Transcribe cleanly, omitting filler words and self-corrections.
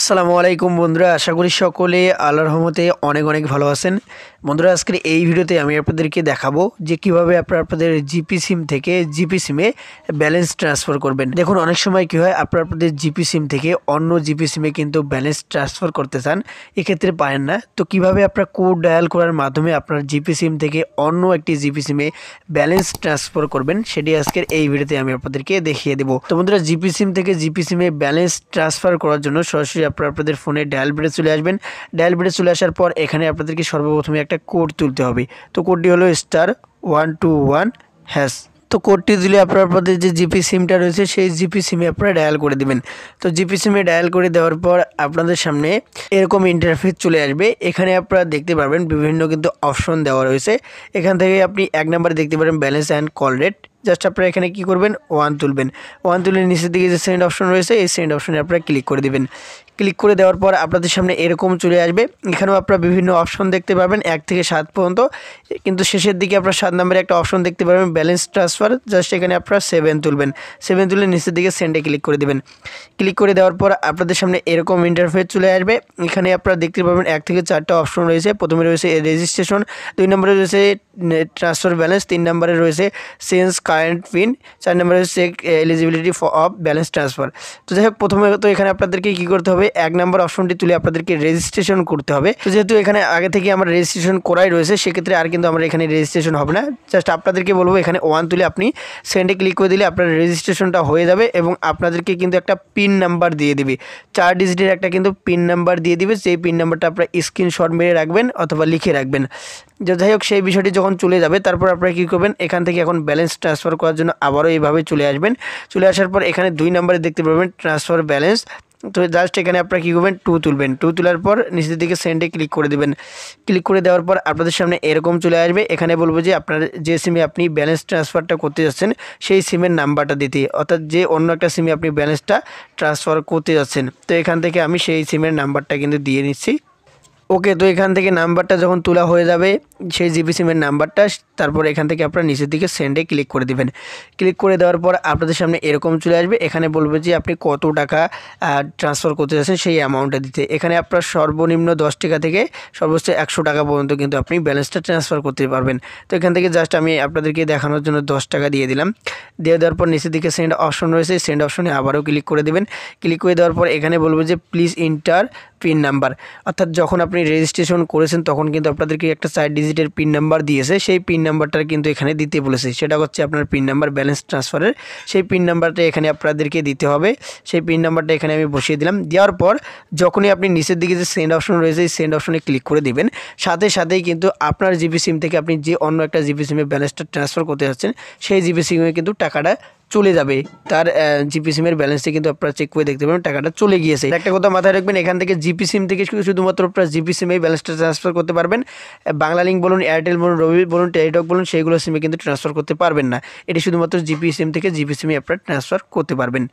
আসসালামু আলাইকুম বন্ধুরা, আশা করি সকলে আল্লাহর রহমতে অনেক অনেক ভালো আছেন। বন্ধুরা, আজকের এই ভিডিওতে আমি আপনাদেরকে দেখাবো যে কিভাবে আপনারা আপনাদের জিপি সিম থেকে জিপি সিমে ব্যালেন্স ট্রান্সফার করবেন। দেখুন, অনেক সময় কি হয়, আপনারা আপনাদের জিপি সিম থেকে অন্য জিপি সিমে কিন্তু ব্যালেন্স ট্রান্সফার করতে চান, এক্ষেত্রে পারেন না। তো কিভাবে আপনার কোড ডায়াল করার মাধ্যমে আপনার জিপি সিম থেকে অন্য একটি জিপি সিমে ব্যালেন্স ট্রান্সফার করবেন, সেটি আজকের এই ভিডিওতে আমি আপনাদেরকে দেখিয়ে দেবো। তো বন্ধুরা, জিপি সিম থেকে জিপি সিমে ব্যালেন্স ট্রান্সফার করার জন্য সরাসরি আপনারা আপনাদের ফোনে ডায়াল বেডে চলে আসবেন। ডায়াল বেডে চলে আসার পর এখানে আপনাদেরকে সর্বপ্রথমে একটা কোড তুলতে হবে। তো কোডটি হলো *121#। তো কোডটি দিলে আপনারা আপনাদের যে জিপি সিমটা রয়েছে সেই জিপি সিমে আপনারা ডায়াল করে দিবেন। তো জিপি সিমে ডায়াল করে দেওয়ার পর আপনাদের সামনে এরকম ইন্টারফেস চলে আসবে। এখানে আপনারা দেখতে পারবেন বিভিন্ন কিন্তু অপশন দেওয়া রয়েছে। এখান থেকে আপনি 1 নম্বরে দেখতে পারেন balance and call rate. Just আপনারা এখানে কি করবেন, 1 তুলবেন। 1 তুলে নিচের দিকে যে সেন্ড অপশন রয়েছে এই সেন্ড অপশনে আপনারা ক্লিক করে দিবেন। ক্লিক করে দেওয়ার পর আপনাদের সামনে এরকম চলে আসবে। এখানেও আপনারা বিভিন্ন অপশন দেখতে পাবেন 1 থেকে 7 পর্যন্ত, কিন্তু শেষের দিকে আপনারা 7 নম্বরে একটা অপশন দেখতে পাবেন ব্যালেন্স ট্রান্সফার। জাস্ট এখানে আপনারা 7 তুলবেন। 7 তুলে নিচের দিকে সেন্ডে ক্লিক করে দেবেন। ক্লিক করে দেওয়ার পর আপনাদের সামনে এরকম ইন্টারফেস চলে আসবে। এখানে আপনারা দেখতে পাবেন 1 থেকে 4টা অপশন রয়েছে। প্রথমে রয়েছে রেজিস্ট্রেশন, 2 নম্বরে রয়েছে ট্রান্সফার ব্যালেন্স, 3 নম্বরে রয়েছে চেঞ্জ কারেন্ট পিন, 4 নম্বরে check eligibility of balance transfer. তো যাই হোক, প্রথমে তো এখানে আপনাদেরকে কী করতে হবে, 1 নম্বর অপশনটি তুলে আপনাদেরকে রেজিস্ট্রেশন করতে হবে। তো যেহেতু এখানে আগে থেকে আমার রেজিস্ট্রেশন করাই রয়েছে, সেক্ষেত্রে আর কিন্তু আমরা এখানে রেজিস্ট্রেশন হবে না। জাস্ট আপনাদেরকে বলবো এখানে 1 তুলে আপনি সেন্ডে ক্লিক করে দিলে আপনার রেজিস্ট্রেশনটা হয়ে যাবে এবং আপনাদেরকে কিন্তু একটা পিন নাম্বার দিয়ে দিবে, 4 ডিজিটের একটা কিন্তু পিন নাম্বার দিয়ে দিবে। সেই পিন নাম্বারটা আপনারা স্ক্রিনশট মেরে রাখবেন অথবা লিখে রাখবেন। যাই হোক, সেই বিষয়টি যখন চলে যাবে তারপর আপনারা কী করবেন, এখান থেকে এখন ব্যালেন্স ট্রান্সফার করার জন্য আবারও এইভাবে চলে আসবেন। চলে আসার পর এখানে 2 নম্বরে দেখতে পাবেন ট্রান্সফার ব্যালেন্স। তো জাস্ট এখানে আপনারা কী করবেন, 2 তুলবেন। 2 তোলার পর নিচের দিকে সেন্ডে ক্লিক করে দেবেন। ক্লিক করে দেওয়ার পর আপনাদের সামনে এরকম চলে আসবে। এখানে বলবো যে আপনার যে সিমে আপনি ব্যালেন্স ট্রান্সফারটা করতে যাচ্ছেন সেই সিমের নাম্বারটা দিতে, অর্থাৎ যে অন্য একটা সিমে আপনি ব্যালেন্সটা ট্রান্সফার করতে যাচ্ছেন। তো এখান থেকে আমি সেই সিমের নাম্বারটা কিন্তু দিয়ে নিচ্ছি। ওকে, তো এখান থেকে নাম্বারটা যখন তোলা হয়ে যাবে সেই জিপি সিমের নাম্বারটা, তারপর এখান থেকে আপনারা নিচের দিকে সেন্ডে ক্লিক করে দিবেন। ক্লিক করে দেওয়ার পর আপনাদের সামনে এরকম চলে আসবে। এখানে বলবে যে আপনি কত টাকা ট্রান্সফার করতে যাচ্ছেন সেই অ্যামাউন্টটা দিতে। এখানে আপনার সর্বনিম্ন 10 টাকা থেকে সর্বোচ্চ 100 টাকা পর্যন্ত কিন্তু আপনি ব্যালেন্সটা ট্রান্সফার করতে পারবেন। তো এখান থেকে জাস্ট আমি আপনাদেরকে দেখানোর জন্য 10 টাকা দিয়ে দিলাম। দিয়ে দেওয়ার পর নিচের দিকে সেন্ড অপশন রয়েছে, সেন্ড অপশনে আবারও ক্লিক করে দেবেন। ক্লিক করে দেওয়ার পর এখানে বলবে যে প্লিজ ইন্টার পিন নাম্বার, অর্থাৎ যখন আপনি রেজিস্ট্রেশন করেছেন তখন কিন্তু আপনাদেরকে একটা 4 ডিজিটের পিন নাম্বার দিয়েছে, সেই পিন নাম্বারটা কিন্তু এখানে দিতে বলেছে। সেটা হচ্ছে আপনার পিন নাম্বার ব্যালেন্স ট্রান্সফারের, সেই পিন নাম্বারটা এখানে আপনাদেরকে দিতে হবে। সেই পিন নাম্বারটা এখানে আমি বসিয়ে দিলাম। দেওয়ার পর যখনই আপনি নিচের দিকে যে সেন্ড অপশন রয়েছে এই সেন্ড অপশনে ক্লিক করে দিবেন, সাথে সাথেই কিন্তু আপনার জিপি সিম থেকে আপনি যে অন্য একটা জিপি সিমে ব্যালেন্সটা ট্রান্সফার করতে যাচ্ছেন সেই জিপি সিমে কিন্তু টাকাটা চলে যাবে। তার জিপি সিমের ব্যালেন্সটা কিন্তু আপনারা চেক করে দেখতে পাবেন টাকাটা চলে গিয়েছে। একটা কথা মাথায় রাখবেন, এখান থেকে জিপি সিম থেকে শুধুমাত্র আপনার জিপি সিমেই ব্যালেন্সটা ট্রান্সফার করতে পারবেন। বাংলা লিঙ্ক বলুন, এয়ারটেল বলুন, রবি বলুন, টেলিটক বলুন, সেইগুলো সিমে কিন্তু ট্রান্সফার করতে পারবেন না। এটি শুধুমাত্র জিপি সিম থেকে জিপি সিমে আপনারা ট্রান্সফার করতে পারবেন।